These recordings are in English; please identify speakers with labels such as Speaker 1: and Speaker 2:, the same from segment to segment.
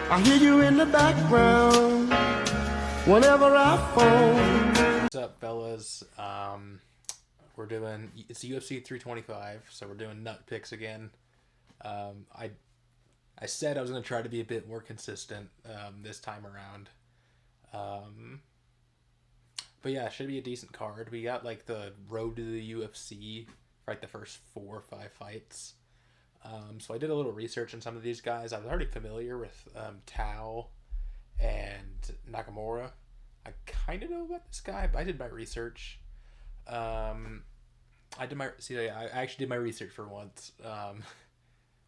Speaker 1: I hear you in the background whenever I phone.
Speaker 2: What's up, fellas? We're doing it's UFC 325, so we're doing nut picks again. I said I was gonna try to be a bit more consistent this time around. But yeah, it should be a decent card. We got like the road to the UFC for like the first 4 or 5 fights. So I did a little research on some of these guys. I was already familiar with Tao and Nakamura. I kind of know about this guy, but I did my research. I actually did my research for once,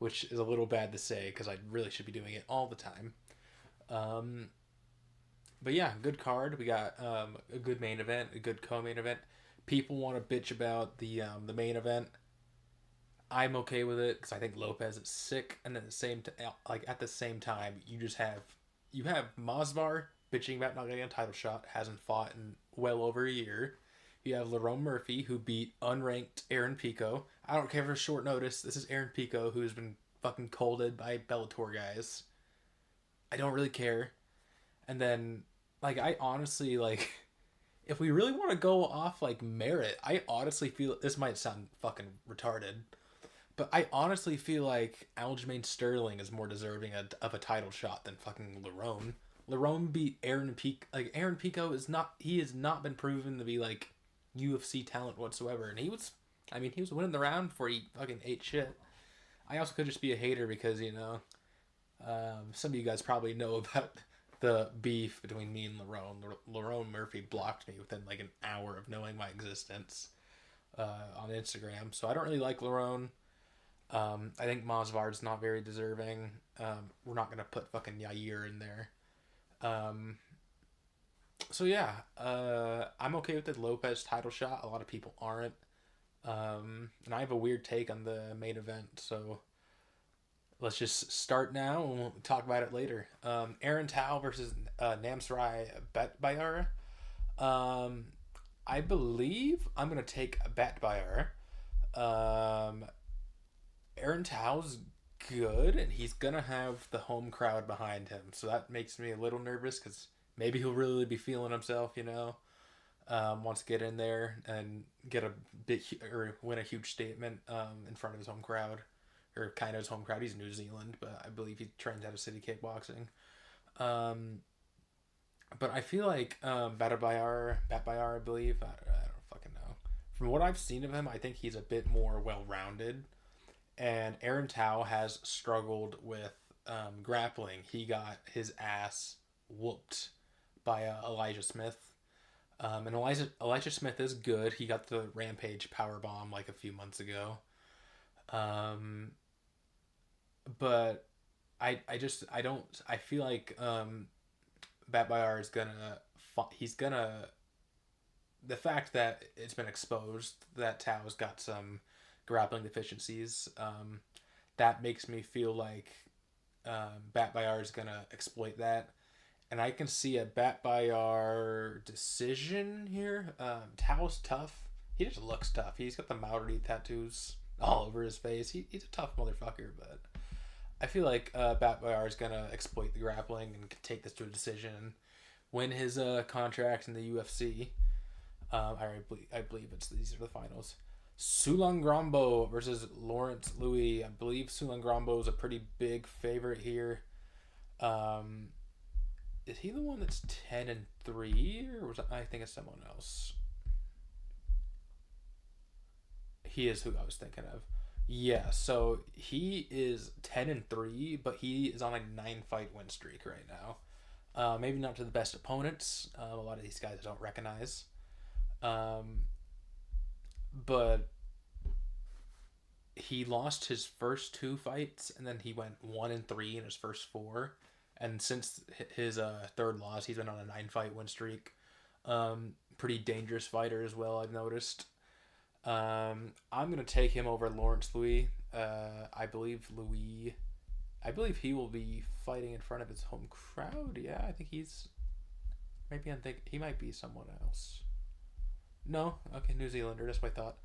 Speaker 2: which is a little bad to say because I really should be doing it all the time. But yeah, good card. We got a good main event, a good co-main event. People want to bitch about the main event. I'm okay with it because I think Lopes is sick, and at the same time, you have Masvidal bitching about not getting a title shot, hasn't fought in well over a year. You have Lerone Murphy, who beat unranked Aaron Pico. I don't care for short notice. This is Aaron Pico, who's been fucking colded by Bellator guys. I don't really care. And then, I honestly, if we really want to go off, merit, I honestly feel, this might sound fucking retarded, but I honestly feel like Aljamain Sterling is more deserving of a title shot than fucking Lerone. Lerone beat Aaron Pico. Aaron Pico he has not been proven to be, UFC talent whatsoever. And he was winning the round before he fucking ate shit. I also could just be a hater because, some of you guys probably know about the beef between me and Lerone. Lerone Murphy blocked me within, an hour of knowing my existence on Instagram. So I don't really like Lerone. I think Masvidal's not very deserving. We're not going to put fucking Yair in there. So yeah, I'm okay with the Lopes title shot. A lot of people aren't. And I have a weird take on the main event, so let's just start now and we'll talk about it later. Aaron Tao versus Namsarai Batbayar. I believe I'm going to take Batbayar. Aaron Tao's good, and he's going to have the home crowd behind him, so that makes me a little nervous because maybe he'll really be feeling himself, wants to get in there and get a bit or win a huge statement in front of his home crowd, or kind of his home crowd. He's New Zealand, but I believe he trains out of city kickboxing. But I feel like Batbayar, I believe, I don't fucking know. From what I've seen of him, I think he's a bit more well-rounded. And Aaron Tao has struggled with grappling. He got his ass whooped by Elijah Smith. And Elijah Smith is good. He got the Rampage powerbomb a few months ago. But I feel like Batbayar is the fact that it's been exposed that Tao's got some grappling deficiencies, that makes me feel like Batbayar is gonna exploit that, and I can see a Batbayar decision here. Tao's tough. He just looks tough. He's got the Maori tattoos all over his face. He's a tough motherfucker, but I feel like Batbayar is gonna exploit the grappling and take this to a decision, win his contract in the UFC. I believe these are the finals. Sulan Grombo versus Lawrence Louis. I believe Sulan Grombo is a pretty big favorite here. Is he the one that's 10-3, or I think it's someone else? He is who I was thinking of. Yeah, so he is 10-3, but he is on a 9-fight win streak right now. Maybe not to the best opponents. A lot of these guys I don't recognize. But he lost his first 2 fights, and then he went 1-3 in his first 4. And since his third loss, he's been on a 9-fight win streak. Pretty dangerous fighter as well, I've noticed. I'm gonna take him over Lawrence Louis. I believe he will be fighting in front of his home crowd. Yeah, I think he might be someone else. No? Okay, New Zealander, that's what I thought.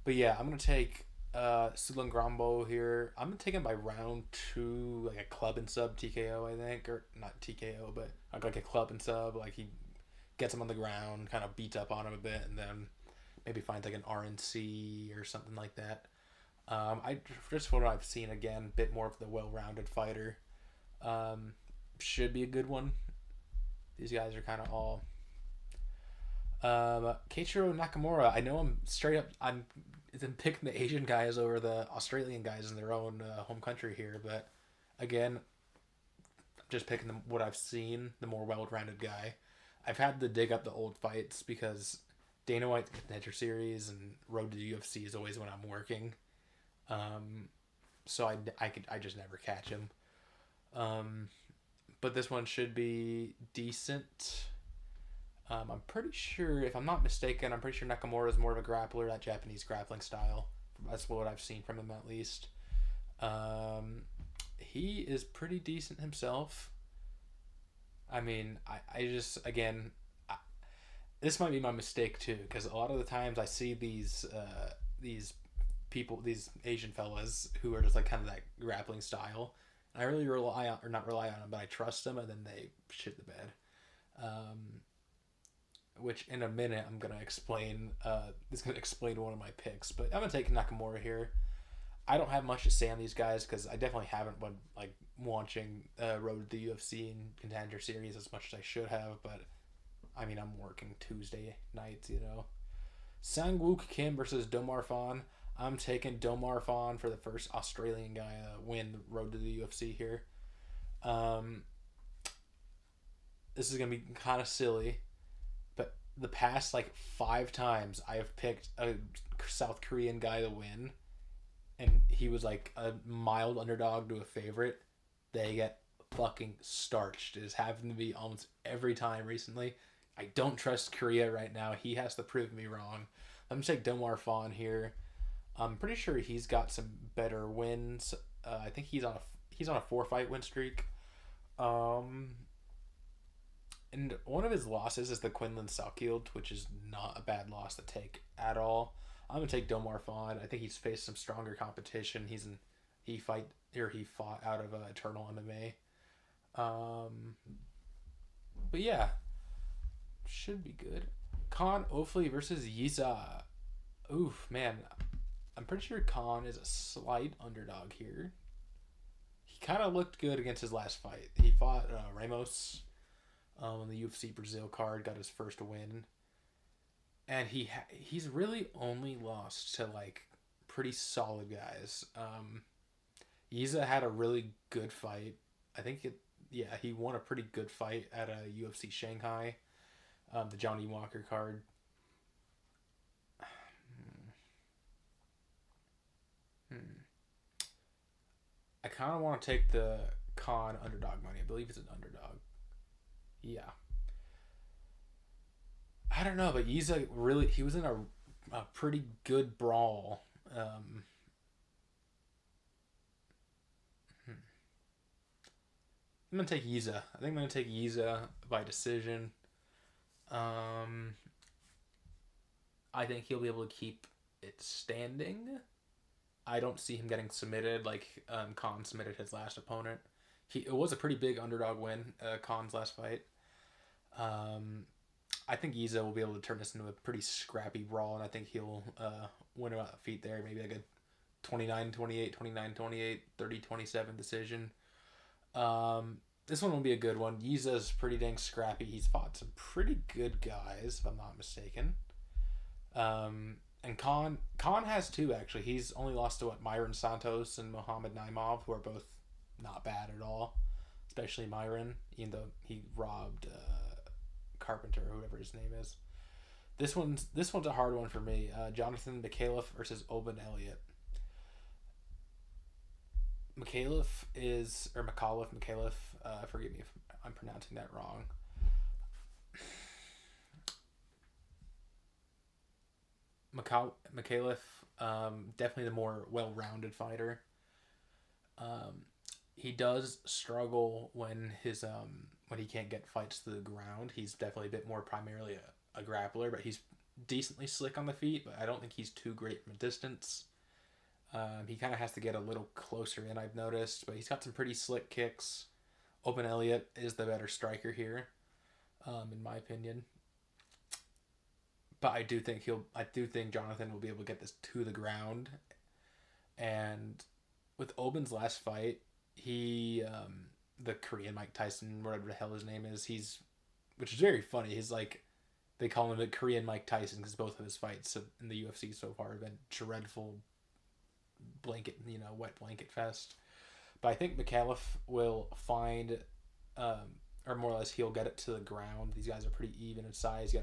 Speaker 2: But yeah, I'm going to take Sulan Grombo here. I'm taken by round 2, like a club and sub TKO, I think, or not TKO, but like a club and sub. Like he gets him on the ground, kind of beats up on him a bit, and then maybe finds like an RNC or something like that. I just from what I've seen again, a bit more of the well-rounded fighter. Um, should be a good one. These guys are kind of all. Keiichiro Nakamura. I know I'm straight up. I'm picking the Asian guys over the Australian guys in their own home country here, but again, I'm just picking what I've seen, the more well-rounded guy. I've had to dig up the old fights because Dana White's Contender Series and Road to the UFC is always when I'm working. So I just never catch him. But this one should be decent. I'm pretty sure, if I'm not mistaken, I'm pretty sure Nakamura is more of a grappler, that Japanese grappling style. That's what I've seen from him at least. He is pretty decent himself. I mean, I just, again, this might be my mistake too, because a lot of the times I see these people, these Asian fellas who are just like kind of that grappling style. And I really rely on, or not rely on them, but I trust them, and then they shit the bed. Which in a minute I'm gonna explain. This is gonna explain one of my picks, but I'm gonna take Nakamura here. I don't have much to say on these guys because I definitely haven't been like watching Road to the UFC and Contender Series as much as I should have. But I mean, I'm working Tuesday nights, you know. Sang-Wook Kim versus Domar Fawn. I'm taking Domar Fawn for the first Australian guy to win Road to the UFC here. This is gonna be kind of silly, but the past like 5 times I have picked a South Korean guy to win, and he was like a mild underdog to a favorite, they get fucking starched. It has happened to me almost every time recently. I don't trust Korea right now. He has to prove me wrong. I'm gonna take Domar Fawn here. I'm pretty sure he's got some better wins. I think he's on a 4-fight win streak. And one of his losses is the Quinlan Salkield, which is not a bad loss to take at all. I'm gonna take Domar Fawn. I think he's faced some stronger competition. He fought out of Eternal MMA. But yeah, should be good. Khan Ofli versus Yiza. Oof, man. I'm pretty sure Khan is a slight underdog here. He kind of looked good against his last fight. He fought Ramos on the UFC Brazil card, got his first win. And he's really only lost to like pretty solid guys. Yiza had a really good fight. I think he won a pretty good fight at a UFC Shanghai, the Johnny Walker card. I kind of want to take the Khan underdog money. I believe it's an underdog. Yeah. I don't know, but Yiza really, he was in a pretty good brawl. I'm going to take Yiza. I think I'm going to take Yiza by decision. I think he'll be able to keep it standing. I don't see him getting submitted like Khan submitted his last opponent. It was a pretty big underdog win, Khan's last fight. I think Yiza will be able to turn this into a pretty scrappy brawl, and I think he'll win about a feet there, maybe like a 29-28, 29-28, 30-27 decision. This one will be a good one. Yiza's pretty dang scrappy. He's fought some pretty good guys, if I'm not mistaken. And Khan has 2, actually. He's only lost to Myron Santos and Mohamed Naimov, who are both not bad at all. Especially Myron, even though he robbed Carpenter or whatever his name is. This one's a hard one for me. Jonathan Mikhailov versus Oban Elliott. Mikhailov. Forgive me if I'm pronouncing that wrong. Mikhailov, definitely the more well-rounded fighter. He does struggle when he can't get fights to the ground. He's definitely a bit more primarily a grappler, but he's decently slick on the feet. But I don't think he's too great from a distance. He kind of has to get a little closer in, I've noticed, but he's got some pretty slick kicks. Open Elliott is the better striker here, in my opinion. But I do think Jonathan will be able to get this to the ground. And with Oben's last fight, he, the Korean Mike Tyson, whatever the hell his name is, which is very funny. He's like, they call him the Korean Mike Tyson because both of his fights in the UFC so far have been dreadful wet blanket fest. But I think McAuliffe will find, or more or less, he'll get it to the ground. These guys are pretty even in size.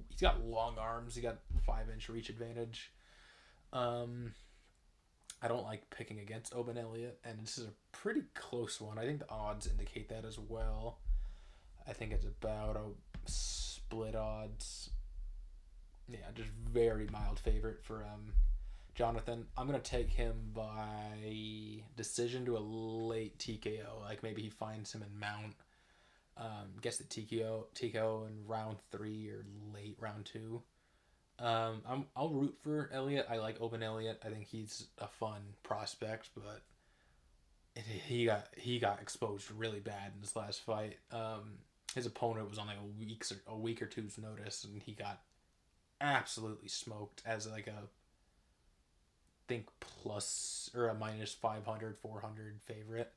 Speaker 2: He's got long arms. He got 5-inch reach advantage. I don't like picking against Oben Elliott, and this is a pretty close one. I think the odds indicate that as well. I think it's about a split odds. Yeah, just very mild favorite for Jonathan. I'm gonna take him by decision to a late TKO. Like maybe he finds him in mount. Gets the TKO in round 3 or late round 2. I'll root for Elliott. I like Open Elliott. I think he's a fun prospect, but he got exposed really bad in his last fight. His opponent was on like a week or two's notice, and he got absolutely smoked as like a think plus or a minus 500, 400 favorite.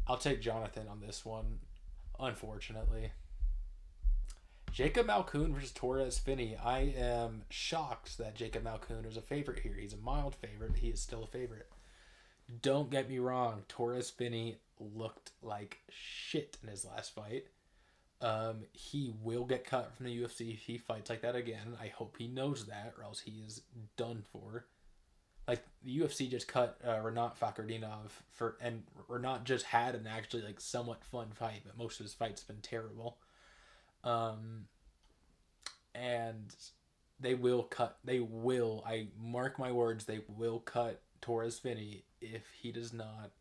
Speaker 2: I'll take Jonathan on this one, unfortunately. Jacob Malkoun versus Torres Finney. I am shocked that Jacob Malkoun is a favorite here. He's a mild favorite, but he is still a favorite. Don't get me wrong, Torres Finney looked like shit in his last fight. He will get cut from the UFC if he fights like that again. I hope he knows that, or else he is done for. Like, the UFC just cut Renat Fakhretdinov and Renat just had an actually like somewhat fun fight, but most of his fights have been terrible. And they will, I mark my words, they will cut Torres Finney if he does not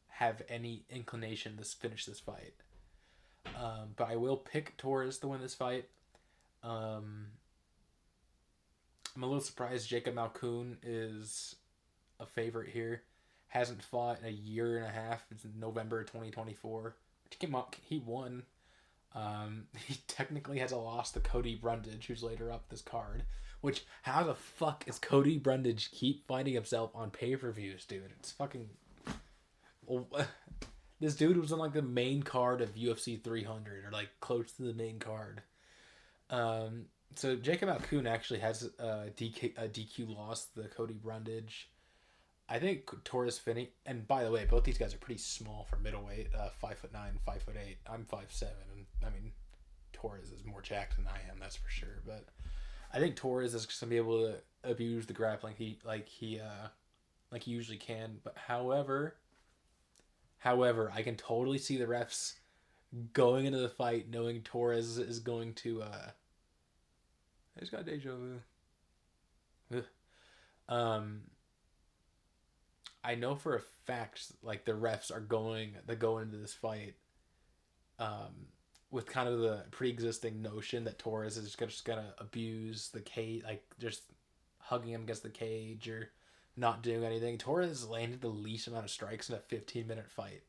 Speaker 2: have any inclination to finish this fight. But I will pick Torres to win this fight. I'm a little surprised Jacob Malkoun is a favorite here. Hasn't fought in a year and a half. It's November 2024. He won. He technically has a loss to Cody Brundage, who's later up this card. Which, how the fuck is Cody Brundage keep finding himself on pay-per-views, dude? It's fucking... This dude was on like the main card of UFC 300, or like close to the main card. So Jacob Malkoun actually has a DQ loss to Cody Brundage. I think Torres Finney, and by the way, both these guys are pretty small for middleweight, 5'9", 5'8". I'm 5'7", and I mean, Torres is more jacked than I am, that's for sure. But I think Torres is going to be able to abuse the grappling he usually can. But however, I can totally see the refs going into the fight knowing Torres is going to. I just got deja vu. I know for a fact, like, the refs are going into this fight, with kind of the pre-existing notion that Torres is just gonna abuse the cage, like just hugging him against the cage or not doing anything. Torres landed the least amount of strikes in a 15-minute fight.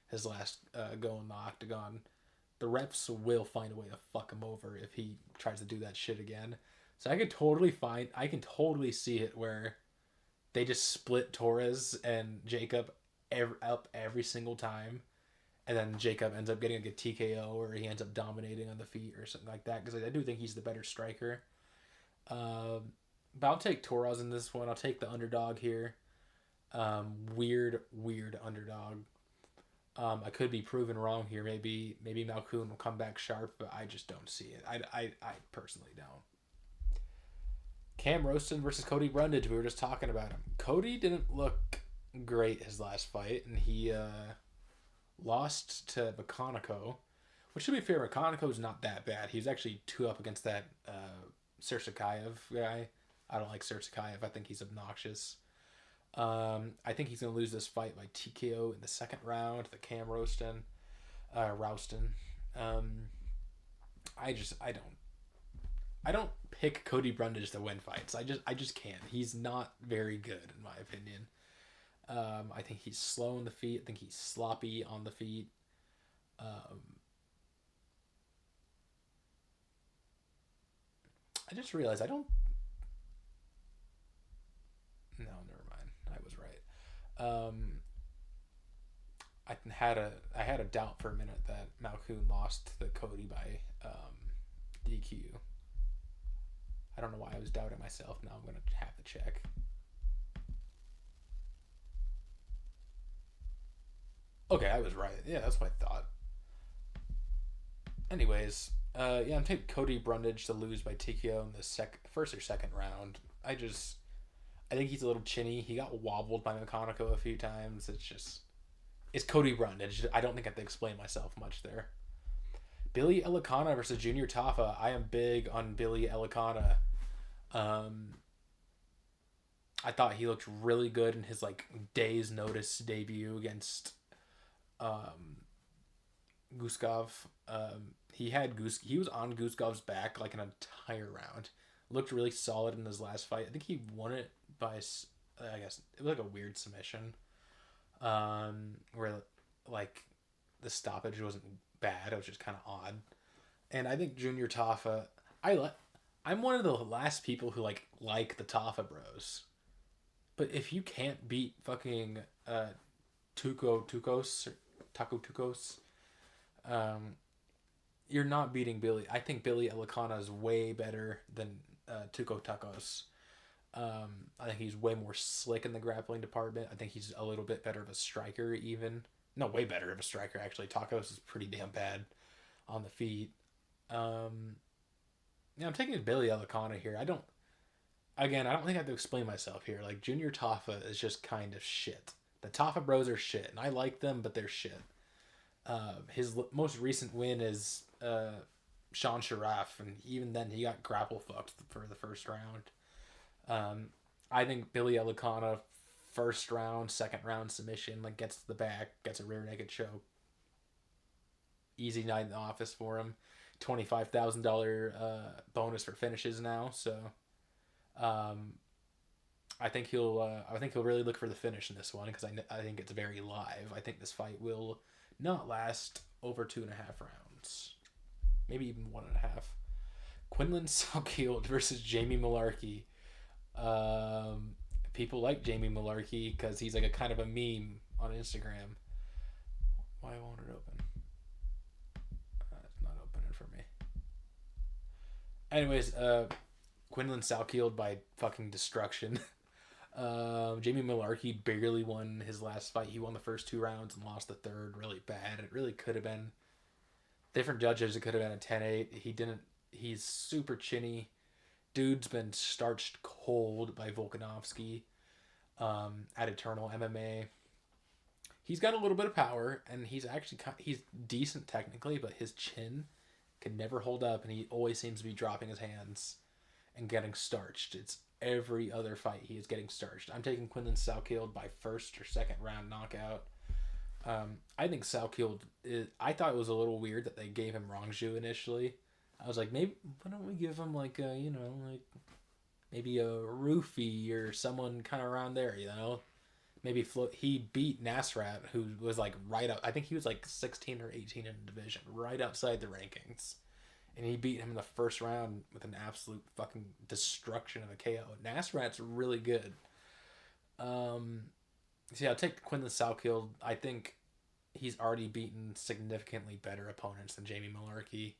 Speaker 2: His last go in the octagon. The refs will find a way to fuck him over if he tries to do that shit again. So I can totally see it where they just split Torres and Jacob up every single time, and then Jacob ends up getting a good TKO, or he ends up dominating on the feet or something like that, because I do think he's the better striker. But I'll take Torres in this one. I'll take the underdog here. Weird underdog. I could be proven wrong here. Maybe Malkoun will come back sharp, but I just don't see it. I personally don't. Cam Roston versus Cody Brundage. We were just talking about him. Cody didn't look great his last fight, and he lost to Bakonico, which, to be fair, Bakonico's not that bad. He was actually 2-up against that Sirsaikaev guy. I don't like Sirsaikaev. I think he's obnoxious. I think he's going to lose this fight by TKO in the second round to Cam Roston. I don't pick Cody Brundage to win fights. I just can't. He's not very good in my opinion. I think he's slow on the feet. I think he's sloppy on the feet. Um, I just realized I don't. No, never mind. I was right. I had a doubt for a minute that Malkoon lost to Cody by DQ. I don't know why I was doubting myself. Now I'm gonna have to check. Okay, I was right. Yeah, that's what I thought. Anyways, yeah, I'm taking Cody Brundage to lose by TKO in the first or second round. I think he's a little chinny. He got wobbled by Meconico a few times. It's Cody Brundage. I don't think I have to explain myself much there. Billy Elikana versus Junior Tafa. I am big on Billy Elikana. Um, I thought he looked really good in his like days notice debut against um, Guskov. He was on Guskov's back like an entire round. Looked really solid in his last fight. I think he won it by, I guess it was like a weird submission, where like the stoppage wasn't bad. It was just kind of odd. And I think Junior Tafa, I'm one of the last people who like the Tafa Bros. But if you can't beat fucking Tukos or Taco Tukos, you're not beating Billy. I think Billy Elikana is way better than Tuco Tacos. I think he's way more slick in the grappling department. I think he's a little bit better of a striker, even. No, way better of a striker, actually. Tacos is pretty damn bad on the feet. Yeah, I'm taking Billy Elikana here. I don't think I have to explain myself here. Like, Junior Tafa is just kind of shit. The Tafa Bros are shit, and I like them, but they're shit. His most recent win is Sean Sharaf, and even then he got grapple fucked for the first round. I think Billy Elikana, first round, second round submission, like gets to the back, gets a rear naked choke. Easy night in the office for him. $25,000 bonus for finishes now, so I think he'll really look for the finish in this one because I think it's very live. I think this fight will not last over 2.5 rounds, maybe even 1.5. Quinlan Salkield versus Jamie Malarkey. People like Jamie Malarkey because he's like a kind of a meme on Instagram. Why won't it open? It's not opening for me. Anyways, Quinlan Salkield by fucking destruction. Jamie Malarkey barely won his last fight. He won the first 2 rounds and lost the third really bad. It really could have been different judges. It could have been a 10-8. He didn't. He's super chinny. Dude's been starched cold by Volkanovski at Eternal MMA. He's got a little bit of power, and he's decent technically, but his chin can never hold up, and he always seems to be dropping his hands and getting starched. It's every other fight he is getting starched. I'm taking Quinlan Salkield by first or second round knockout. I think Salkield I thought it was a little weird that they gave him Rongju initially. I was like, maybe why don't we give him like a, maybe a Roofy or someone kind of around there, Maybe he beat Nasrat, who was like right up. I think he was like 16 or 18 in the division, right outside the rankings. And he beat him in the first round with an absolute fucking destruction of a KO. Nasrat's really good. So yeah, I'll take Quinlan Salkield. I think he's already beaten significantly better opponents than Jamie Malarkey.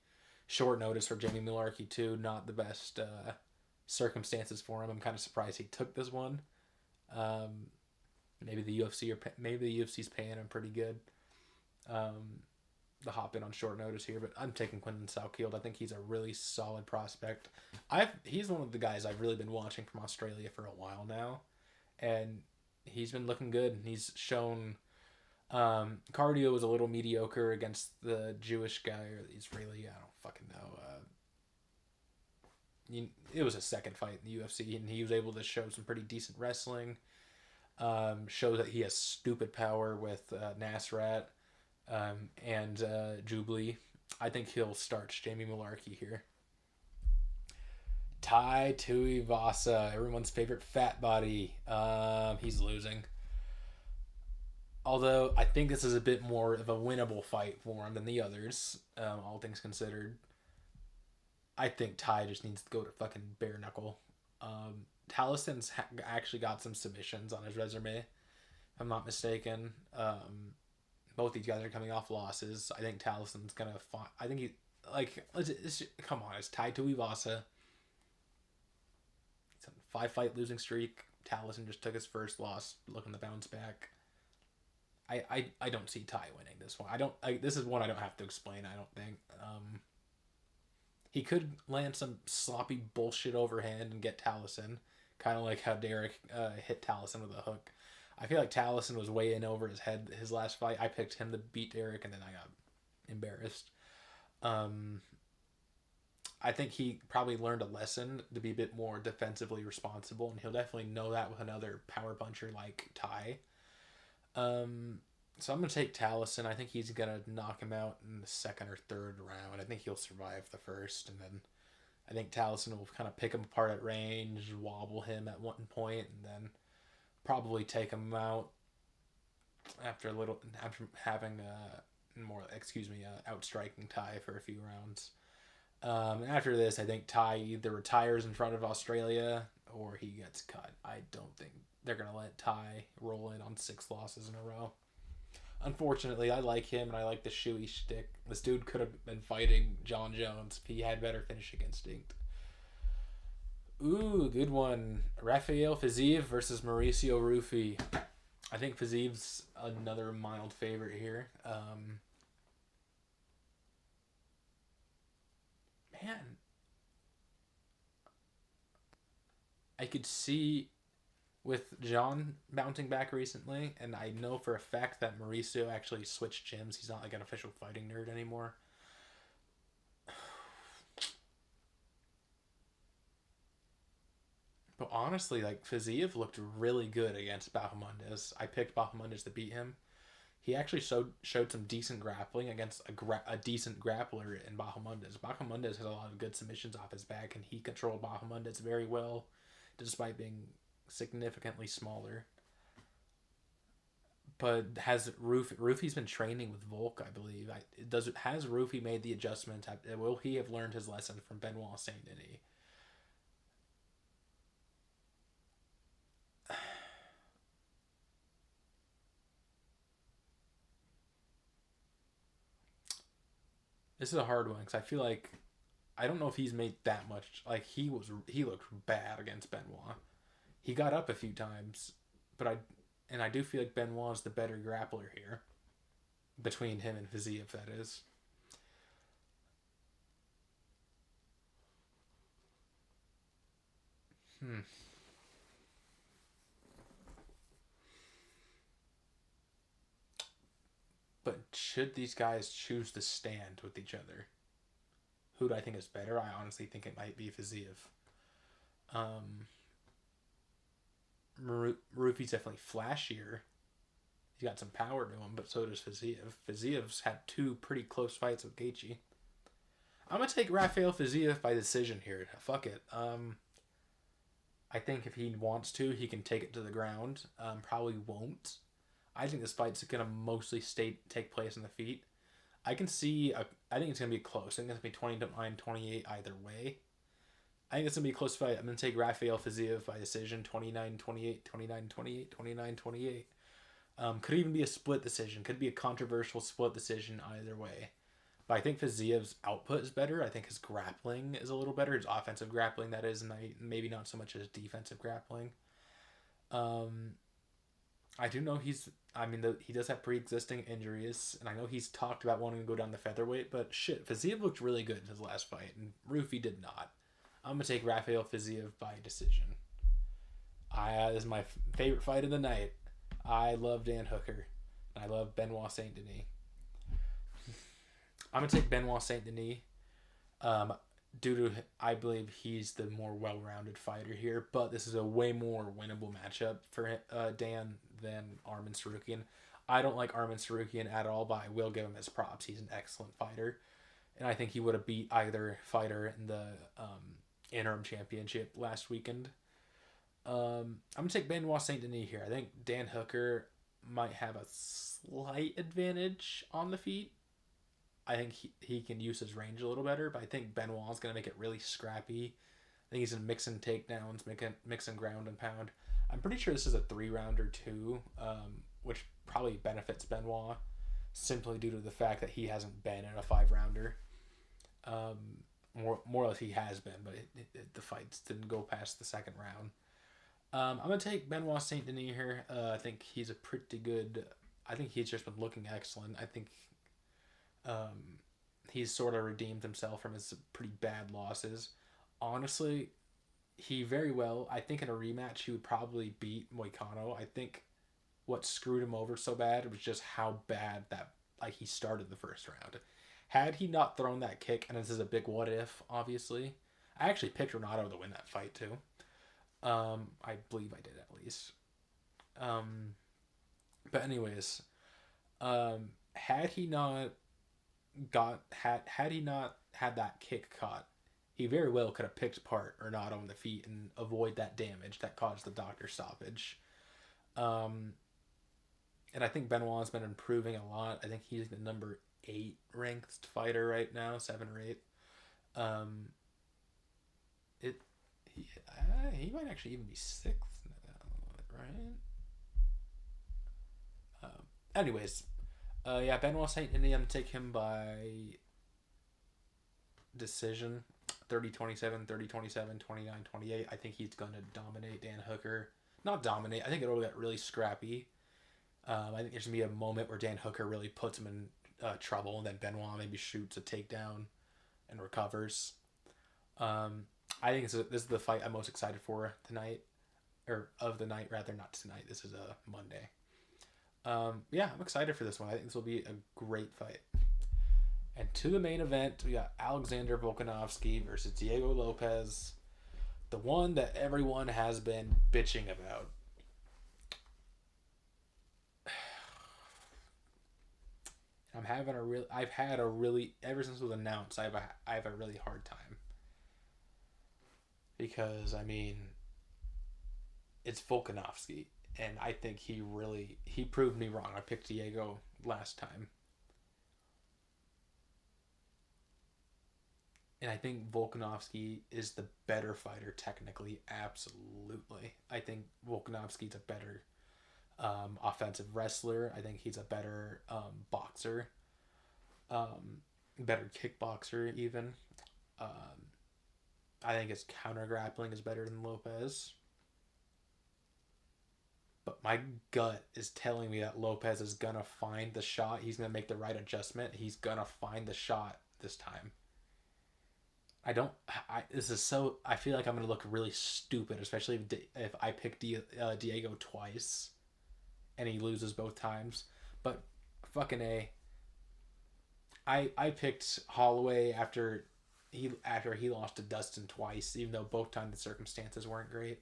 Speaker 2: Short notice for Jamie Malarkey too. Not the best circumstances for him. I'm kind of surprised he took this one. Maybe the UFC's paying him pretty good. The hop in on short notice here, but I'm taking Quinlan Salkield. I think he's a really solid prospect. He's one of the guys I've really been watching from Australia for a while now, and he's been looking good. He's shown cardio was a little mediocre against the Jewish guy or the Israeli. I don't fucking know. It was a second fight in the UFC, and he was able to show some pretty decent wrestling. Show that he has stupid power with Nasrat and Jubilee. I think he'll starch Jamie Malarkey here. Tai Tuivasa, everyone's favorite fat body. He's losing. Although I think this is a bit more of a winnable fight for him than the others, all things considered. I think Ty just needs to go to fucking bare knuckle. Taliesin's actually got some submissions on his resume, if I'm not mistaken. Both these guys are coming off losses. I think Taliesin's gonna fight. I think he come on, it's Ty Tuivasa. He's on a 5-fight losing streak. Taliesin just took his first loss, looking to bounce back. I don't see Ty winning this one. This is one I don't have to explain. I don't think. He could land some sloppy bullshit overhand and get Taliesin, kind of like how Derek hit Taliesin with a hook. I feel like Taliesin was way in over his head his last fight. I picked him to beat Derek, and then I got embarrassed. I think he probably learned a lesson to be a bit more defensively responsible, and he'll definitely know that with another power puncher like Ty. So I'm going to take Taliesin. I think he's going to knock him out in the second or third round. I think he'll survive the first, and then I think Taliesin will kind of pick him apart at range, wobble him at one point, and then probably take him out after having outstriking Ty for a few rounds. After this, I think Ty either retires in front of Australia or he gets cut. I don't think they're going to let Ty roll in on 6 losses in a row. Unfortunately, I like him and I like the shoey shtick. This dude could have been fighting John Jones if he had better finishing instinct. Ooh, good one. Rafael Fiziev versus Mauricio Rufy. I think Fiziev's another mild favorite here. Man. I could see with John bouncing back recently, and I know for a fact that Mauricio actually switched gyms. He's not like an official fighting nerd anymore. But honestly, like Fiziev looked really good against Bahamondes. I picked Bahamondes to beat him. He actually showed some decent grappling against a decent grappler in Bahamondes. Bahamondes has a lot of good submissions off his back, and he controlled Bahamondes very well, despite being significantly smaller. But has Rufy's been training with Volk, I believe. Has Rufy made the adjustment? Will he have learned his lesson from Benoit Saint Denis? This is a hard one because I feel like I don't know if he's made that much. Like he looked bad against Benoit. He got up a few times, but I do feel like Benoit's the better grappler here. Between him and Fiziev, that is. But should these guys choose to stand with each other? Who do I think is better? I honestly think it might be Fiziev. Rufy's definitely flashier. He's got some power to him, but so does Fiziev. Fiziev's had 2 pretty close fights with Gaethje. I'm gonna take Rafael Fiziev by decision here. Fuck it. I think if he wants to, he can take it to the ground. Probably won't. I think this fight's gonna mostly take place on the feet. I can see. I think it's gonna be close. I think it's gonna be 29-28 either way. I think it's gonna be a close fight. I'm gonna take Rafael Fiziev by decision, 29-28, 29-28, 29-28. Could even be a split decision. Could be a controversial split decision either way. But I think Fiziev's output is better. I think his grappling is a little better. His offensive grappling, that is, and maybe not so much his defensive grappling. I do know he does have pre-existing injuries, and I know he's talked about wanting to go down the featherweight, but shit, Fiziev looked really good in his last fight, and Rufy did not. I'm going to take Rafael Fiziev by decision. This is my favorite fight of the night. I love Dan Hooker, and I love Benoit Saint Denis. I'm going to take Benoit Saint Denis due to, I believe he's the more well-rounded fighter here, but this is a way more winnable matchup for Dan than Arman Sarukian. I don't like Arman Sarukian at all, but I will give him his props. He's an excellent fighter, and I think he would have beat either fighter interim championship last weekend. I'm gonna take Benoit Saint Denis here. I think Dan Hooker might have a slight advantage on the feet. I think he can use his range a little better, but I think Benoit's gonna make it really scrappy. I think he's gonna mix in takedowns, mix in ground and pound. I'm pretty sure this is a 3-rounder too, which probably benefits Benoit simply due to the fact that he hasn't been in a 5-rounder. More or less he has been, but the fights didn't go past the second round. I'm gonna take Benoit Saint Denis here. I think he's a pretty good. I think he's just been looking excellent. I think he's sort of redeemed himself from his pretty bad losses. Honestly, he very well. I think in a rematch he would probably beat Moicano. I think what screwed him over so bad was just how bad that he started the first round. Had he not thrown that kick, and this is a big what if, obviously. I actually picked Renato to win that fight too. I believe I did at least. But anyways, had he not had that kick caught, he very well could have picked apart Renato on the feet and avoid that damage that caused the doctor stoppage. And I think Benoit's been improving a lot. I think he's the number 8 ranked fighter right now, 7 or 8. He might actually even be 6th now, right? Anyways, Benoit Saint Denis, I'm going to take him by decision. 30-27, 30-27, 29-28. I think he's going to dominate Dan Hooker. Not dominate. I think it'll get really scrappy. I think there's going to be a moment where Dan Hooker really puts him in trouble, and then Benoit maybe shoots a takedown and recovers. I think this is the fight I'm most excited for tonight. Or of the night, rather. Not tonight. This is a Monday. I'm excited for this one. I think this will be a great fight. And to the main event, we got Alexander Volkanovski versus Diego Lopes. The one that everyone has been bitching about. I've had a really, ever since it was announced, I have a really hard time. Because, I mean, it's Volkanovski. And I think he proved me wrong. I picked Diego last time. And I think Volkanovski is the better fighter technically, absolutely. I think Volkanovski's a better offensive wrestler. I think he's a better boxer, better kickboxer even. I think his counter grappling is better than Lopes. But my gut is telling me that Lopes is going to find the shot. He's going to make the right adjustment. He's going to find the shot this time. I feel like I'm going to look really stupid, especially if I pick Diego twice and he loses both times. But fucking A. I picked Holloway after he lost to Dustin twice, even though both times the circumstances weren't great.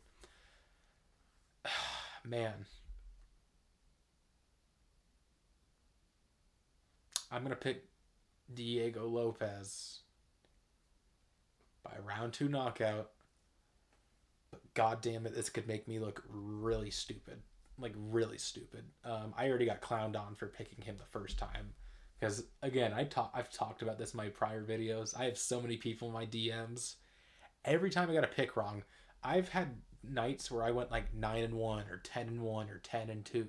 Speaker 2: Man. I'm going to pick Diego Lopes by round 2 knockout. But god damn it, this could make me look really stupid. Like, really stupid. I already got clowned on for picking him the first time. Because, again, I've talked about this in my prior videos. I have so many people in my DMs. Every time I got a pick wrong, I've had nights where I went like 9-1 or 10-1 or 10-2.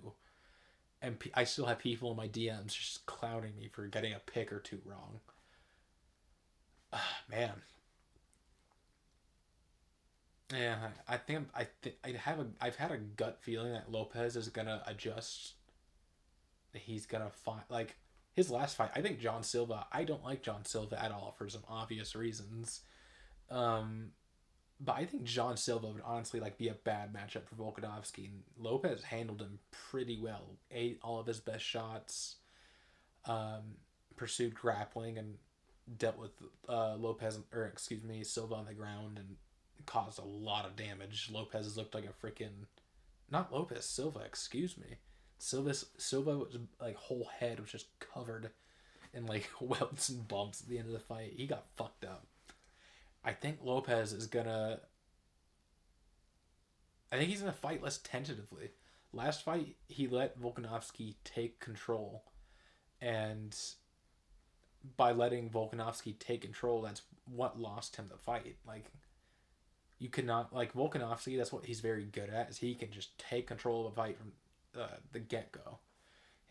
Speaker 2: And I still have people in my DMs just clowning me for getting a pick or 2 wrong. Man. Yeah, I've had a gut feeling that Lopes is gonna adjust. He's gonna find like his last fight. I think John Silva. I don't like John Silva at all for some obvious reasons. But I think John Silva would honestly be a bad matchup for Volkanovski. And Lopes handled him pretty well. Ate all of his best shots. Pursued grappling and dealt with Silva on the ground and caused a lot of damage. Lopes looked like a freaking... Not Lopes, Silva, excuse me. Silva was whole head was just covered in welts and bumps at the end of the fight. He got fucked up. I think Lopes is gonna. I think he's gonna fight less tentatively. Last fight, he let Volkanovski take control, and by letting Volkanovski take control, that's what lost him the fight. Like, you could not like Volkanovski. That's what he's very good at. Is he can just take control of a fight from the get go,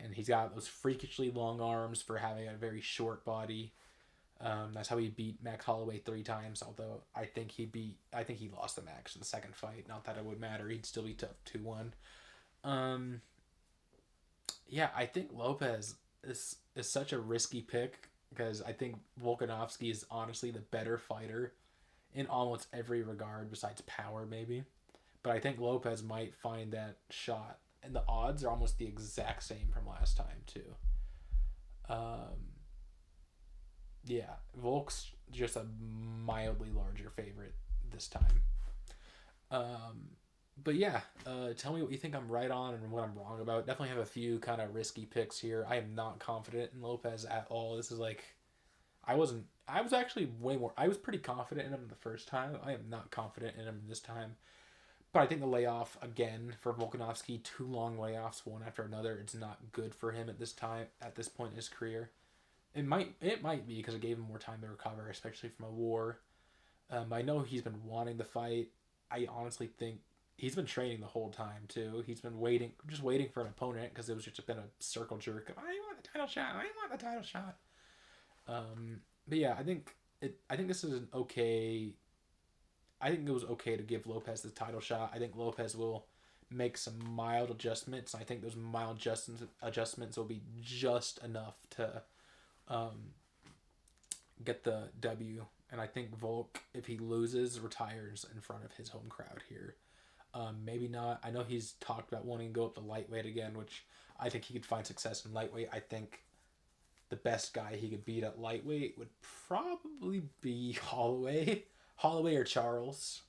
Speaker 2: and he's got those freakishly long arms for having a very short body. That's how he beat Max Holloway 3 times. Although I think he lost the Max in the second fight. Not that it would matter. He'd still be tough 2-1. Yeah, I think Lopes is such a risky pick because I think Volkanovski is honestly the better fighter in almost every regard besides power, maybe. But I think Lopes might find that shot, and the odds are almost the exact same from last time too. Um, yeah, Volk's just a mildly larger favorite this time. Um, but yeah, tell me what you think I'm right on and what I'm wrong about. Definitely have a few kind of risky picks here. I am not confident in Lopes at all. This is like, I wasn't. I was actually way more. I was pretty confident in him the first time. I am not confident in him this time. But I think the layoff again for Volkanovski, 2 long layoffs, one after another. It's not good for him at this time. At this point in his career, it might be because it gave him more time to recover, especially from a war. I know he's been wanting to fight. I honestly think he's been training the whole time too. He's been waiting, just waiting for an opponent because it was just been a circle jerk of I want the title shot. I want the title shot. But yeah, I think this is an okay. I think it was okay to give Lopes the title shot. I think Lopes will make some mild adjustments. I think those mild adjustments will be just enough to um, get the W. And I think Volk, if he loses, retires in front of his home crowd here. Maybe not. I know he's talked about wanting to go up to lightweight again, which I think he could find success in lightweight. I think the best guy he could beat at lightweight would probably be Holloway. Holloway or Charles.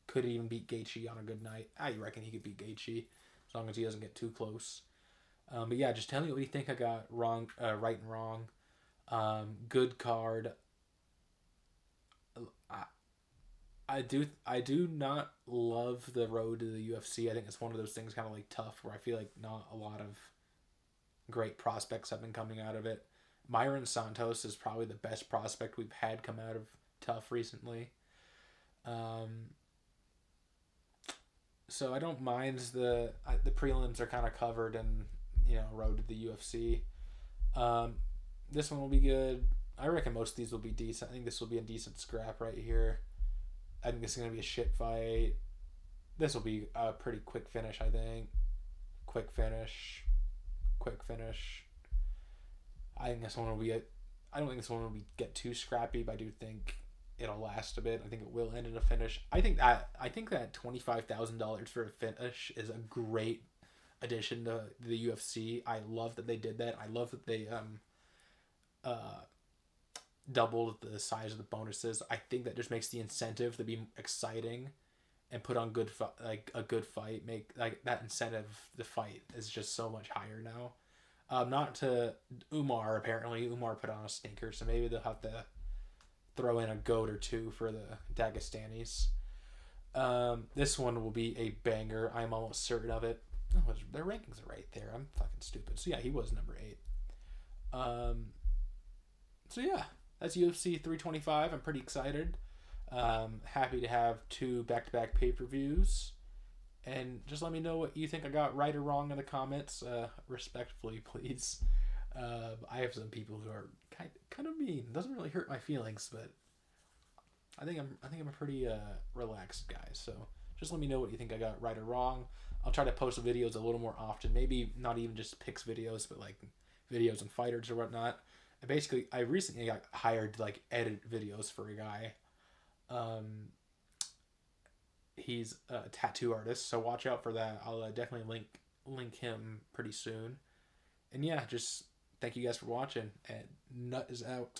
Speaker 2: Could even beat Gaethje on a good night. I reckon he could beat Gaethje as long as he doesn't get too close. But yeah, just tell me what you think I got wrong, right and wrong. Good card. I, I do not love the road to the UFC. I think it's one of those things kind of like tough where I feel like not a lot of great prospects have been coming out of it. Myron Santos is probably the best prospect we've had come out of tough recently. So I don't mind the prelims are kind of covered in road to the UFC. This one will be good. I reckon most of these will be decent. I think this will be a decent scrap right here. I think this is gonna be a shit fight. This will be a pretty quick finish. I think quick finish. I think this one will be I don't think this one will get too scrappy, but I do think it'll last a bit. I think it will end in a finish. I think that $25,000 for a finish is a great addition to the UFC. I love that they did that. I love that they doubled the size of the bonuses. I think that just makes the incentive to be exciting and put on a good fight. Make like that incentive to fight is just so much higher now. Not to Umar, apparently. Umar put on a stinker, so maybe they'll have to throw in a goat or two for the Dagestanis. This one will be a banger. I'm almost certain of it. Oh, their rankings are right there. I'm fucking stupid. So yeah, he was number 8. So yeah, that's UFC 325. I'm pretty excited. Happy to have 2 back-to-back pay-per-views. And just let me know what you think I got right or wrong in the comments, respectfully, please. I have some people who are kind of mean. It doesn't really hurt my feelings, but I think I'm a pretty relaxed guy. So just let me know what you think I got right or wrong. I'll try to post videos a little more often. Maybe not even just picks videos, but like videos on fighters or whatnot. I recently got hired to like edit videos for a guy. He's a tattoo artist, so watch out for that. I'll definitely link him pretty soon. And yeah, just thank you guys for watching, and Nut is out.